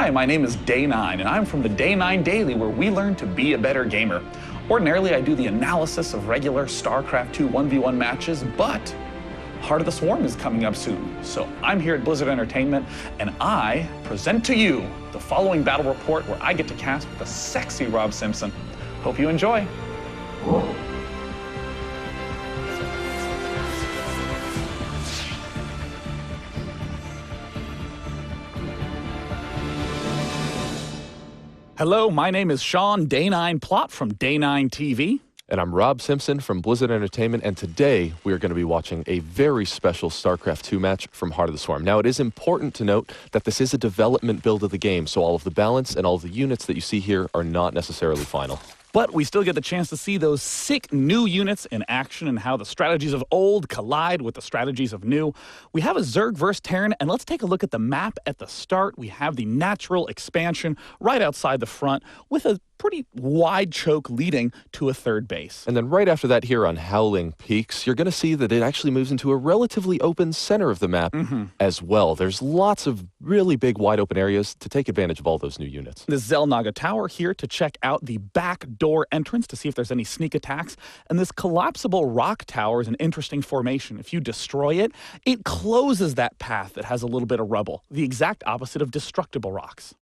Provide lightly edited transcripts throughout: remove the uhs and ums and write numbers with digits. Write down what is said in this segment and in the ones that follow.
Hi, my name is Day9, and I'm from the Day9 Daily, where we learn to be a better gamer. Ordinarily, I do the analysis of regular StarCraft 2 1v1 matches, but Heart of the Swarm is coming up soon. So I'm here at Blizzard Entertainment, and I present to you the following battle report where I get to cast the sexy Rob Simpson. Hope you enjoy. Hello, my name is Sean Day9 Plot from Day9 TV. And I'm Rob Simpson from Blizzard Entertainment, and today we are going to be watching a very special StarCraft 2 match from Heart of the Swarm. Now, it is important to note that this is a development build of the game, so all of the balance and all of the units that you see here are not necessarily final. But we still get the chance to see those sick new units in action and how the strategies of old collide with the strategies of new. We have a Zerg versus Terran, and let's take a look at the map at the start. We have the natural expansion right outside the front with a pretty wide choke leading to a third base. And then right after that here on Howling Peaks, you're going to see that it actually moves into a relatively open center of the map as well. There's lots of really big wide open areas to take advantage of all those new units. The Zelnaga Tower here to check out the back door entrance to see if there's any sneak attacks. And this collapsible rock tower is an interesting formation. If you destroy it, it closes that path that has a little bit of rubble, the exact opposite of destructible rocks.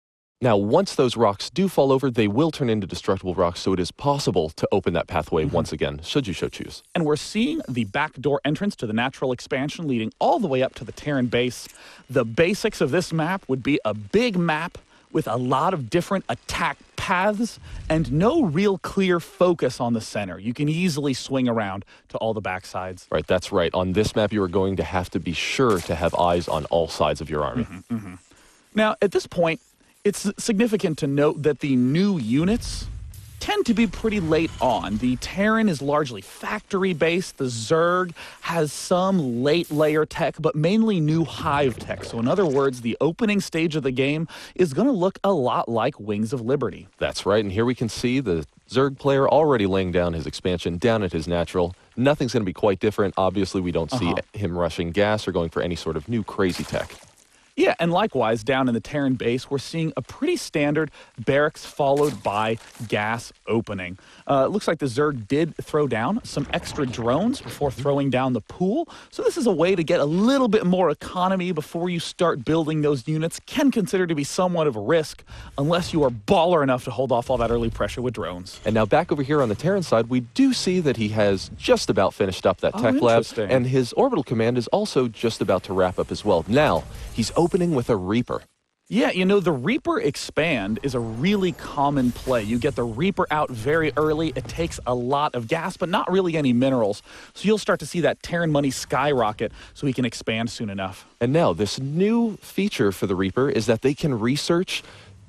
Now, once those rocks do fall over, they will turn into destructible rocks, so it is possible to open that pathway once again, should you so choose. And we're seeing the back door entrance to the natural expansion leading all the way up to the Terran base. The basics of this map would be a big map with a lot of different attack paths and no real clear focus on the center. You can easily swing around to all the backsides. Right, that's right. On this map, you are going to have to be sure to have eyes on all sides of your army. Now, at this point, it's significant to note that the new units tend to be pretty late on. The Terran is largely factory-based. The Zerg has some late layer tech, but mainly new hive tech. So in other words, the opening stage of the game is going to look a lot like Wings of Liberty. That's right, and here we can see the Zerg player already laying down his expansion down at his natural. Nothing's going to be quite different. Obviously, we don't see him rushing gas or going for any sort of new crazy tech. Yeah, and likewise, down in the Terran base, we're seeing a pretty standard barracks followed by gas opening. It looks like the Zerg did throw down some extra drones before throwing down the pool. So this is a way to get a little bit more economy before you start building those units. Can consider to be somewhat of a risk unless you are baller enough to hold off all that early pressure with drones. And now back over here on the Terran side, we do see that he has just about finished up that tech lab. And his orbital command is also just about to wrap up as well. Now, he's opening with a Reaper. Yeah, you know, the Reaper expand is a really common play. You get the Reaper out very early. It takes a lot of gas, but not really any minerals. So you'll start to see that Terran money skyrocket so he can expand soon enough. And now, this new feature for the Reaper is that they can research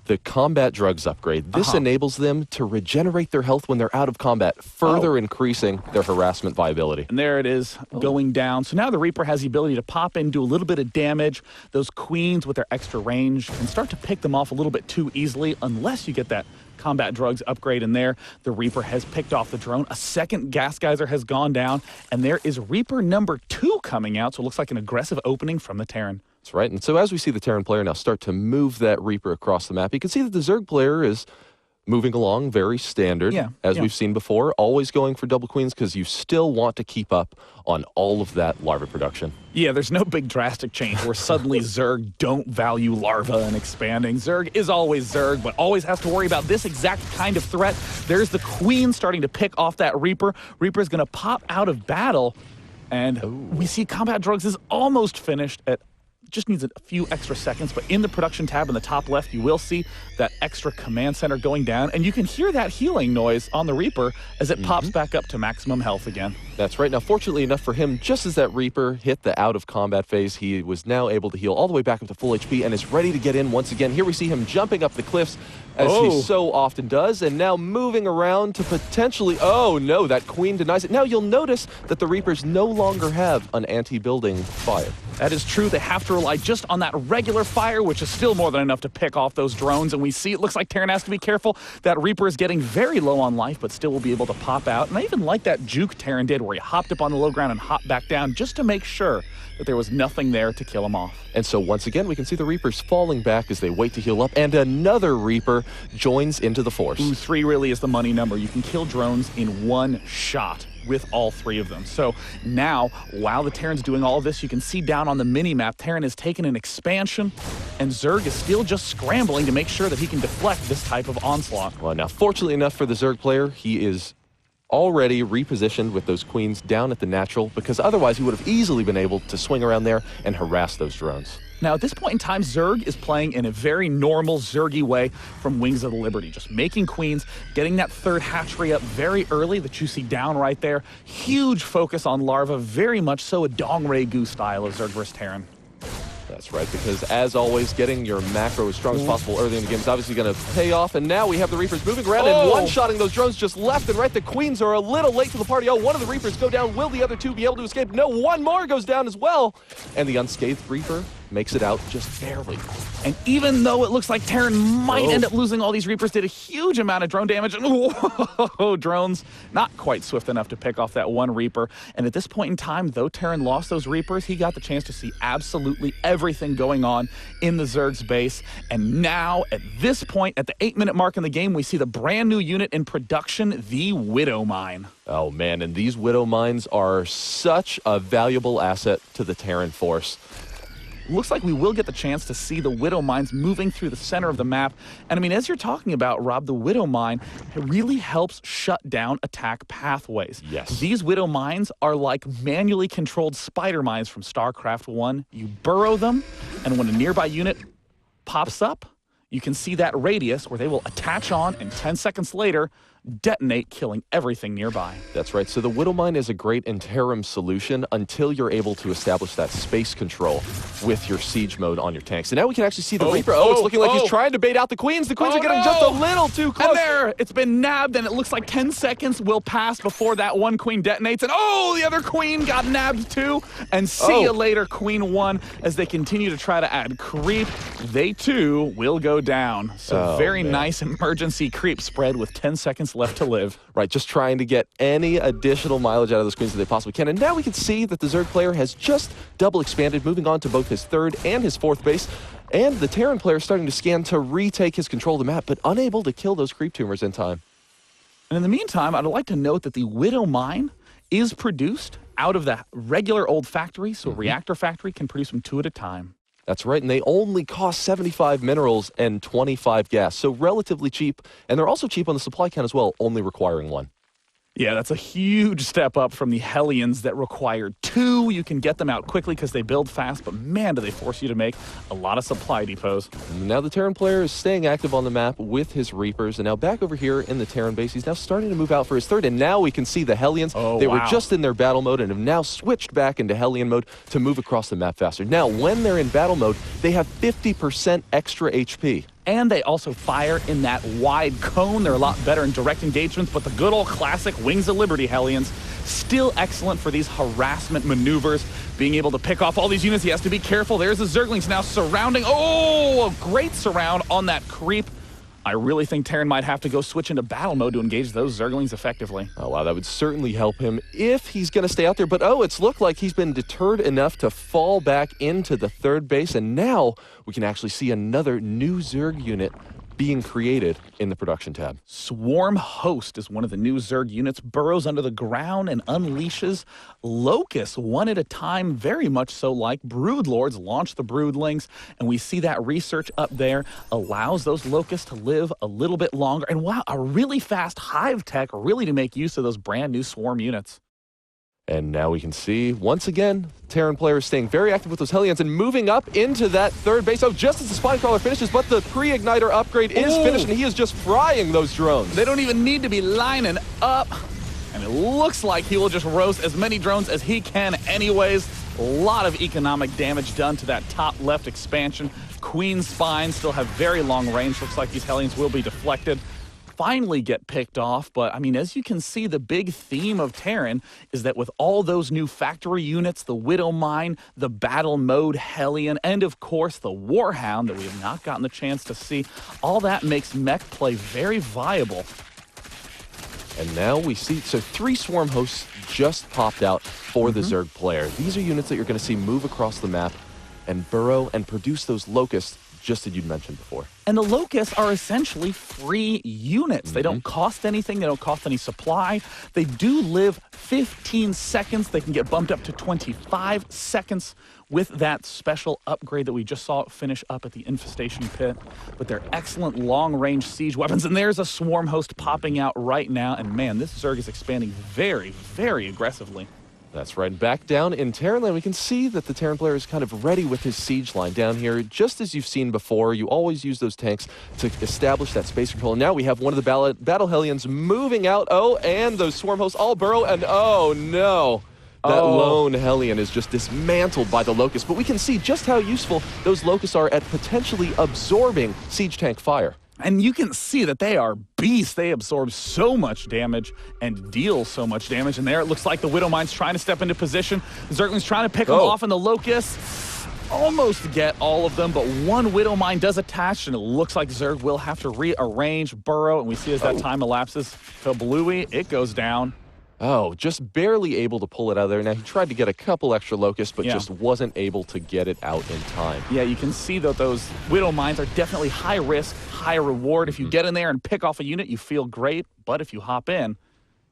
the combat drugs upgrade. This enables them to regenerate their health when they're out of combat, further increasing their harassment viability. And there it is, going down. So now the Reaper has the ability to pop in, do a little bit of damage. Those queens with their extra range can start to pick them off a little bit too easily unless you get that combat drugs upgrade in there. The Reaper has picked off the drone. A second gas geyser has gone down, and there is Reaper number 2 coming out. So it looks like an aggressive opening from the Terran. That's right. And so as we see the Terran player now start to move that Reaper across the map, you can see that the Zerg player is moving along very standard, as we've seen before, always going for double queens because you still want to keep up on all of that larva production. Yeah, there's no big drastic change where suddenly Zerg don't value larva and expanding. Zerg is always Zerg, but always has to worry about this exact kind of threat. There's the queen starting to pick off that Reaper. Reaper's going to pop out of battle, and we see combat drugs is almost finished at just needs a few extra seconds, but in the production tab in the top left, you will see that extra command center going down, and you can hear that healing noise on the Reaper as it pops back up to maximum health again. That's right. Now, fortunately enough for him, just as that Reaper hit the out-of-combat phase, he was now able to heal all the way back up to full HP and is ready to get in once again. Here we see him jumping up the cliffs, as he so often does, and now moving around to potentially, oh no, that queen denies it. Now you'll notice that the Reapers no longer have an anti-building fire. That is true. They have to rely just on that regular fire, which is still more than enough to pick off those drones. And we see it looks like Terran has to be careful. That Reaper is getting very low on life, but still will be able to pop out. And I even like that juke Terran did, where he hopped up on the low ground and hopped back down just to make sure that there was nothing there to kill him off. And so once again, we can see the Reapers falling back as they wait to heal up, and another Reaper joins into the force. Ooh, 3 really is the money number. You can kill drones in one shot with all 3 of them. So now, while the Terran's doing all of this, you can see down on the mini-map, Terran has taken an expansion, and Zerg is still just scrambling to make sure that he can deflect this type of onslaught. Well, now, fortunately enough for the Zerg player, he is already repositioned with those queens down at the natural, because otherwise he would have easily been able to swing around there and harass those drones. Now, at this point in time, Zerg is playing in a very normal Zergy way from Wings of the Liberty, just making queens, getting that 3rd hatchery up very early that you see down right there. Huge focus on larva, very much so a Dong Ray Gu style of Zerg vs. Terran. That's right, because as always, getting your macro as strong as possible early in the game is obviously going to pay off, and now we have the Reapers moving around and one-shotting those drones just left and right. The queens are a little late to the party. Oh, one of the Reapers go down. Will the other 2 be able to escape? No, one more goes down as well. And the unscathed Reaper makes it out just barely. And even though it looks like Terran might end up losing all these Reapers, did a huge amount of drone damage. And whoa, drones not quite swift enough to pick off that one Reaper. And at this point in time, though Terran lost those Reapers, he got the chance to see absolutely everything going on in the Zerg's base. And now, at this point, at the 8-minute mark in the game, we see the brand new unit in production, the Widow Mine. Oh man, and these Widow Mines are such a valuable asset to the Terran force. Looks like we will get the chance to see the Widow Mines moving through the center of the map. And I mean, as you're talking about, Rob, the Widow Mine, it really helps shut down attack pathways. Yes. These Widow Mines are like manually controlled spider mines from StarCraft 1. You burrow them, and when a nearby unit pops up, you can see that radius where they will attach on, and 10 seconds later, detonate, killing everything nearby. That's right. So the Widow Mine is a great interim solution until you're able to establish that space control with your siege mode on your tanks. And now we can actually see the Reaper. It's looking like he's trying to bait out the queens. The queens are getting just a little too close. And there, it's been nabbed, and it looks like 10 seconds will pass before that one queen detonates. And the other queen got nabbed too. And see you later, Queen 1, as they continue to try to add creep. They too will go down. So very nice emergency creep spread with 10 seconds left to live. Right, just trying to get any additional mileage out of those queens that they possibly can. And now we can see that the Zerg player has just double expanded, moving on to both his 3rd and his 4th base. And the Terran player is starting to scan to retake his control of the map, but unable to kill those creep tumors in time. And in the meantime, I'd like to note that the Widow Mine is produced out of the regular old factory, so a reactor factory can produce them 2 at a time. That's right, and they only cost 75 minerals and 25 gas, so relatively cheap. And they're also cheap on the supply count as well, only requiring 1. Yeah, that's a huge step up from the Hellions that required 2. You can get them out quickly because they build fast, but man, do they force you to make a lot of supply depots. And now the Terran player is staying active on the map with his Reapers, and now back over here in the Terran base, he's now starting to move out for his 3rd, and now we can see the Hellions. They were just in their battle mode and have now switched back into Hellion mode to move across the map faster. Now, when they're in battle mode, they have 50% extra HP. And they also fire in that wide cone. They're a lot better in direct engagements, but the good old classic Wings of Liberty Hellions, still excellent for these harassment maneuvers. Being able to pick off all these units, he has to be careful. There's the Zerglings now surrounding. A great surround on that creep. I really think Terran might have to go switch into battle mode to engage those Zerglings effectively. Oh, wow, that would certainly help him if he's going to stay out there. But, it's looked like he's been deterred enough to fall back into the 3rd base. And now we can actually see another new Zerg unit being created in the production tab. Swarm Host is one of the new Zerg units, burrows under the ground and unleashes locusts 1 at a time, very much so like Broodlords launch the Broodlings, and we see that research up there allows those locusts to live a little bit longer, and wow, a really fast hive tech really to make use of those brand new Swarm units. And now we can see, once again, Terran players staying very active with those Hellions and moving up into that 3rd base. Just as the Spine Crawler finishes, but the pre-igniter upgrade is finished, and he is just frying those drones. They don't even need to be lining up. And it looks like he will just roast as many drones as he can anyways. A lot of economic damage done to that top left expansion. Queen's Spine still have very long range. Looks like these Hellions will be deflected. Finally get picked off, but I mean, as you can see, the big theme of Terran is that with all those new factory units, the Widow Mine, the Battle Mode Hellion, and of course the Warhound that we have not gotten the chance to see, all that makes mech play very viable. And now we see, so 3 swarm hosts just popped out for the Zerg player. These are units that you're going to see move across the map and burrow and produce those locusts, just as you'd mentioned before. And the locusts are essentially free units. They don't cost anything. They don't cost any supply. They do live 15 seconds. They can get bumped up to 25 seconds with that special upgrade that we just saw finish up at the Infestation Pit. But they're excellent long-range siege weapons. And there's a swarm host popping out right now. And man, this Zerg is expanding very, very aggressively. That's right. Back down in Terran land, we can see that the Terran player is kind of ready with his siege line down here. Just as you've seen before, you always use those tanks to establish that space control. Now we have one of the Battle Hellions moving out. Oh, and those swarm hosts all burrow, and oh no. That lone Hellion is just dismantled by the Locust. But we can see just how useful those Locusts are at potentially absorbing siege tank fire. And you can see that they are beasts. They absorb so much damage and deal so much damage. And there it looks like the Widow Mine's trying to step into position. Zergling's trying to pick them off, and the Locusts almost get all of them, but one Widow Mine does attach, and it looks like Zerg will have to rearrange burrow. And we see as that time elapses, Kablooey, it goes down. Oh, just barely able to pull it out of there. Now, he tried to get a couple extra locusts, but just wasn't able to get it out in time. Yeah, you can see that those Widow Mines are definitely high risk, high reward. If you get in there and pick off a unit, you feel great. But if you hop in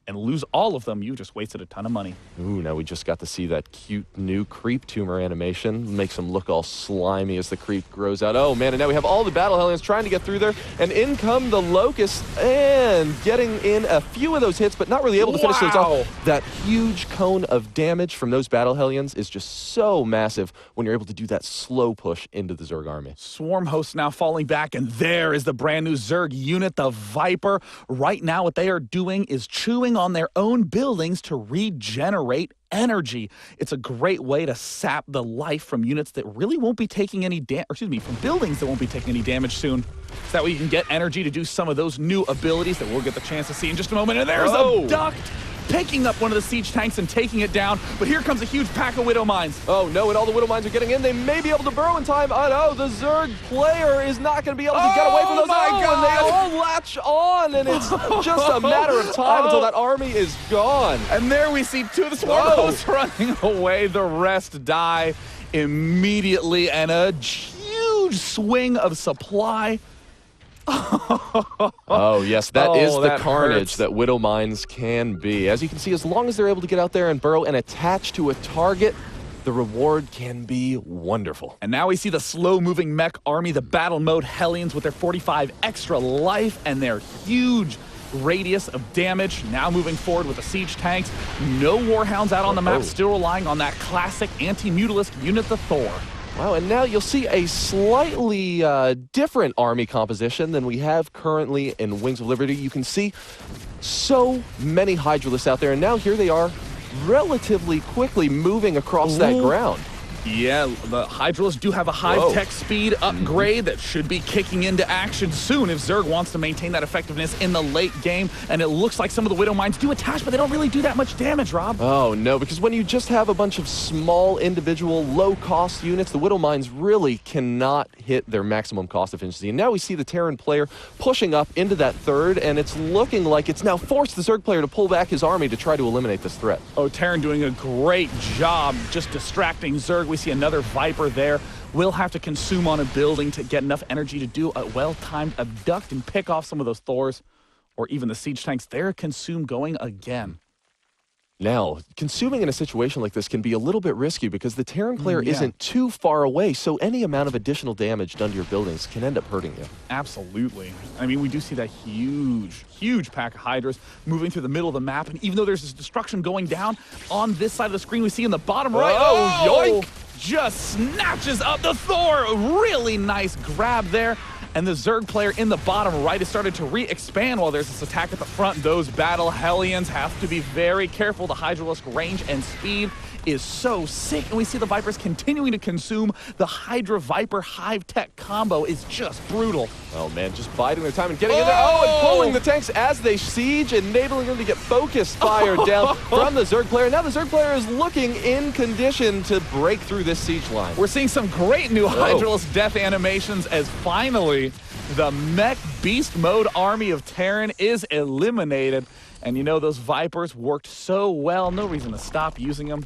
and lose all of them, you just wasted a ton of money. Ooh, now we just got to see that cute new creep tumor animation. Makes him look all slimy as the creep grows out. Oh, man, and now we have all the Battle Hellions trying to get through there, and in come the Locusts, and getting in a few of those hits, but not really able to finish those off. That huge cone of damage from those Battle Hellions is just so massive when you're able to do that slow push into the Zerg army. Swarm hosts now falling back, and there is the brand new Zerg unit, the Viper. Right now, what they are doing is chewing on their own buildings to regenerate energy. It's a great way to sap the life from units that really won't be taking any damage, from buildings that won't be taking any damage soon. So that way you can get energy to do some of those new abilities that we'll get the chance to see in just a moment. And there's a duct picking up one of the siege tanks and taking it down, but here comes a huge pack of Widow Mines. Oh no, and all the Widow Mines are getting in. They may be able to burrow in time. Oh no, the Zerg player is not going to be able to get away from those. And they all latch on, and it's just a matter of time until that army is gone. And there we see 2 of the swarm hosts running away. The rest die immediately, and a huge swing of supply. Oh, yes, that is the carnage that Widow Mines can be. As you can see, as long as they're able to get out there and burrow and attach to a target, the reward can be wonderful. And now we see the slow-moving mech army, the Battle Mode Hellions with their 45 extra life and their huge radius of damage. Now moving forward with the siege tanks. No Warhounds out on the map, still relying on that classic anti-mutalisk unit, the Thor. Wow, and now you'll see a slightly different army composition than we have currently in Wings of Liberty. You can see so many Hydralisks out there, and now here they are relatively quickly moving across that ground. Yeah, the Hydralisks do have a hive tech speed upgrade that should be kicking into action soon if Zerg wants to maintain that effectiveness in the late game. And it looks like some of the Widow Mines do attach, but they don't really do that much damage, Rob. Oh, no, because when you just have a bunch of small, individual, low-cost units, the Widow Mines really cannot hit their maximum cost efficiency. And now we see the Terran player pushing up into that third, and it's looking like it's now forced the Zerg player to pull back his army to try to eliminate this threat. Oh, Terran doing a great job just distracting Zerg. We see another Viper there. We'll have to consume on a building to get enough energy to do a well-timed abduct and pick off some of those Thors, or even the siege tanks. They're consumed going again. Now, consuming in a situation like this can be a little bit risky because the Terran player isn't too far away, so any amount of additional damage done to your buildings can end up hurting you. Absolutely. I mean, we do see that huge pack of Hydras moving through the middle of the map, and even though there's this destruction going down on this side of the screen, we see in the bottom right, yoink! Just snatches up the Thor. Really nice grab there. And the Zerg player in the bottom right has started to re-expand while there's this attack at the front. Those Battle Hellions have to be very careful. The Hydralisk range and speed is so sick, and we see the Vipers continuing to consume. The Hydra Viper Hive Tech combo is just brutal. Oh man, just biding their time and getting in there. Oh, and pulling the tanks as they siege, enabling them to get focused fire down from the Zerg player. Now the Zerg player is looking in condition to break through this siege line. We're seeing some great new Hydraless death animations as finally the mech beast mode army of Terran is eliminated. And you know, those Vipers worked so well, no reason to stop using them.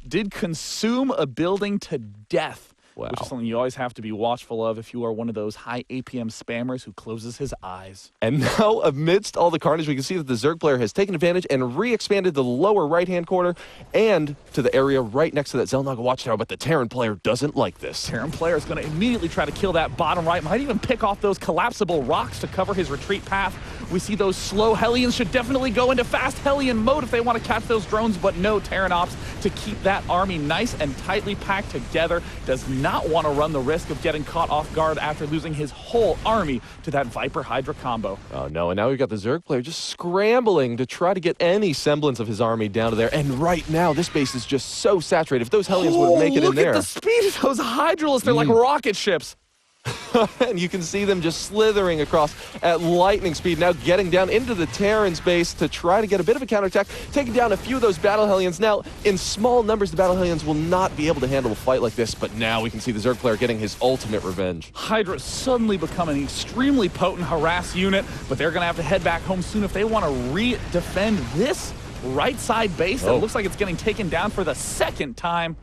Did consume a building to death. Wow. Which is something you always have to be watchful of if you are one of those high APM spammers who closes his eyes. And now, amidst all the carnage, we can see that the Zerg player has taken advantage and re-expanded the lower right-hand corner and to the area right next to that Xel'Naga watchtower, but the Terran player doesn't like this. Terran player is going to immediately try to kill that bottom right, might even pick off those collapsible rocks to cover his retreat path. We see those slow Hellions should definitely go into fast Hellion mode if they want to catch those drones, but no, Terran opts to keep that army nice and tightly packed together. Does not want to run the risk of getting caught off guard after losing his whole army to that Viper Hydra combo. Oh no, and now we've got the Zerg player just scrambling to try to get any semblance of his army down to there. And right now, this base is just so saturated. If those Hellions would make it in there. Look at the speed of those Hydralists. They're like rocket ships. And you can see them just slithering across at lightning speed, now getting down into the Terran space to try to get a bit of a counterattack, taking down a few of those Battle Hellions. Now, in small numbers, the Battle Hellions will not be able to handle a fight like this, but now we can see the Zerg player getting his ultimate revenge. Hydra suddenly becoming an extremely potent harass unit, but they're going to have to head back home soon if they want to re-defend this right side base that looks like it's getting taken down for the second time.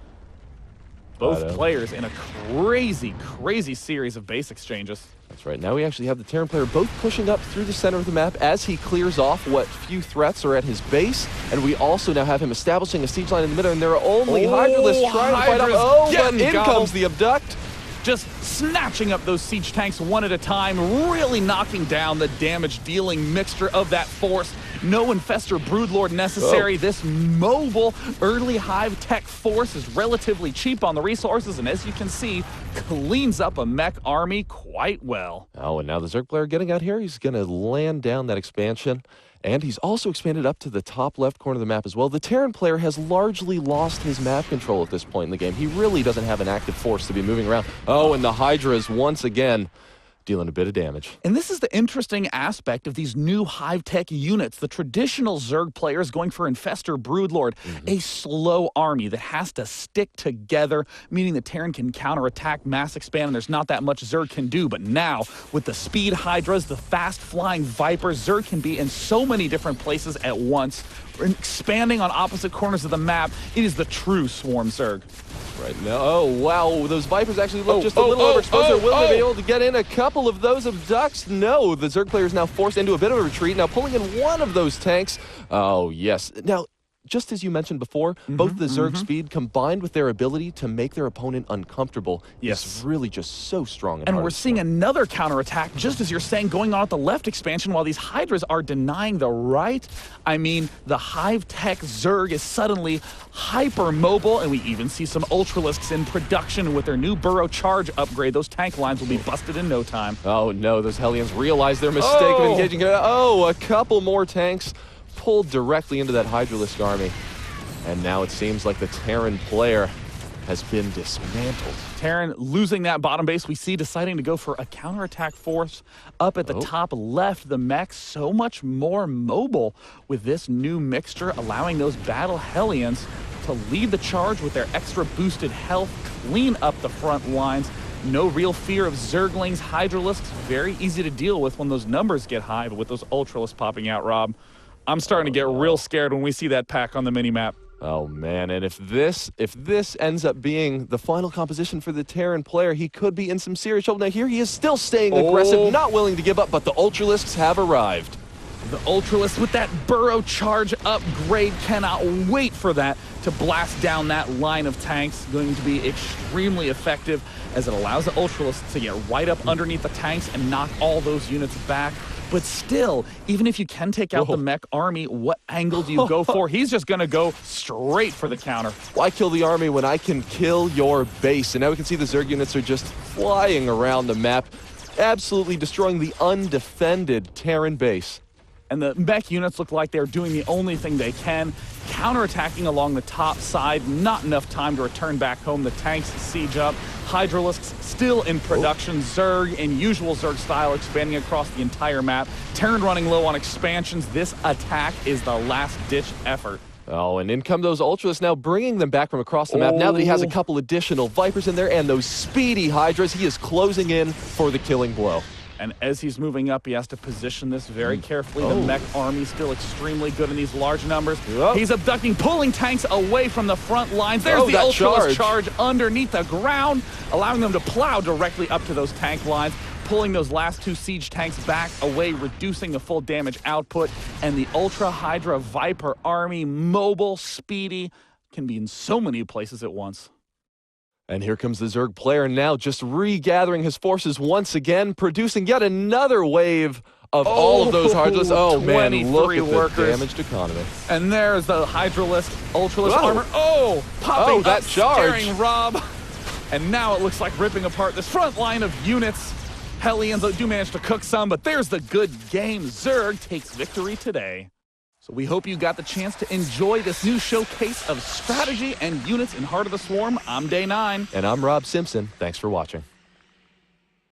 Both players in a crazy, crazy series of base exchanges. That's right. Now we actually have the Terran player both pushing up through the center of the map as he clears off what few threats are at his base. And we also now have him establishing a siege line in the middle, and there are only Hydralists trying to fight up. Oh, but in comes the Abduct. Just snatching up those siege tanks one at a time, really knocking down the damage-dealing mixture of that force. No Infestor Broodlord necessary. This mobile early Hive Tech force is relatively cheap on the resources, and as you can see, cleans up a mech army quite well. Oh, and now the Zerg player getting out here. He's going to land down that expansion. And he's also expanded up to the top left corner of the map as well. The Terran player has largely lost his map control at this point in the game. He really doesn't have an active force to be moving around. Oh, and the Hydras once again dealing a bit of damage. And this is the interesting aspect of these new Hive Tech units. The traditional Zerg players going for Infestor Broodlord, a slow army that has to stick together, meaning the Terran can counterattack, mass expand, and there's not that much Zerg can do. But now, with the speed Hydras, the fast-flying Vipers, Zerg can be in so many different places at once, expanding on opposite corners of the map. It is the true Swarm Zerg. Right now, oh wow, those Vipers actually look just a little overexposed. Will they be able to get in a couple of those Abducts? No, the Zerg player is now forced into a bit of a retreat, now pulling in one of those tanks. Oh yes, now just as you mentioned before, both the Zerg speed combined with their ability to make their opponent uncomfortable is really just so strong. And we're seeing another counterattack, just as you're saying, going on at the left expansion while these Hydras are denying the right. I mean, the Hive Tech Zerg is suddenly hyper mobile, and we even see some Ultralisks in production with their new Burrow Charge upgrade. Those tank lines will be busted in no time. Oh no, those Hellions realize their mistake of engaging. Oh, a couple more tanks pulled directly into that Hydralisk army. And now it seems like the Terran player has been dismantled. Terran losing that bottom base, we see deciding to go for a counterattack force up at the top left. The mech so much more mobile with this new mixture, allowing those Battle Hellions to lead the charge with their extra boosted health, clean up the front lines. No real fear of Zerglings, Hydralisks, very easy to deal with when those numbers get high, but with those Ultralisks popping out, Rob, I'm starting to get real scared when we see that pack on the mini-map. Oh man, and if this ends up being the final composition for the Terran player, he could be in some serious trouble. Now here he is still staying aggressive, not willing to give up, but the Ultralisks have arrived. The Ultralisk with that Burrow Charge upgrade, cannot wait for that to blast down that line of tanks. Going to be extremely effective as it allows the Ultralisk to get right up underneath the tanks and knock all those units back. But still, even if you can take out the mech army, what angle do you go for? He's just going to go straight for the counter. Why kill the army when I can kill your base? And now we can see the Zerg units are just flying around the map, absolutely destroying the undefended Terran base. And the mech units look like they're doing the only thing they can. counterattacking along the top side. Not enough time to return back home. The tanks siege up. Hydralisks still in production. Zerg in usual Zerg style, expanding across the entire map. Terran running low on expansions. This attack is the last-ditch effort. Oh, and in come those Ultras now, bringing them back from across the map. Now that he has a couple additional Vipers in there and those speedy Hydras, he is closing in for the killing blow. And as he's moving up, he has to position this very carefully. The mech army still extremely good in these large numbers. He's abducting, pulling tanks away from the front lines. There's the Ultralist charge underneath the ground, allowing them to plow directly up to those tank lines, pulling those last two siege tanks back away, reducing the full damage output. And the Ultra Hydra Viper army, mobile, speedy, can be in so many places at once. And here comes the Zerg player now, just regathering his forces once again, producing yet another wave of all of those Hydralisks. Oh man, look at the damaged economy. And there's the Hydralist, Ultralist armor. Oh, popping that up, charge. scaring Rob. And now it looks like ripping apart this front line of units. Hellions do manage to cook some, but there's the good game. Zerg takes victory today. So we hope you got the chance to enjoy this new showcase of strategy and units in Heart of the Swarm. I'm Day 9. And I'm Rob Simpson. Thanks for watching.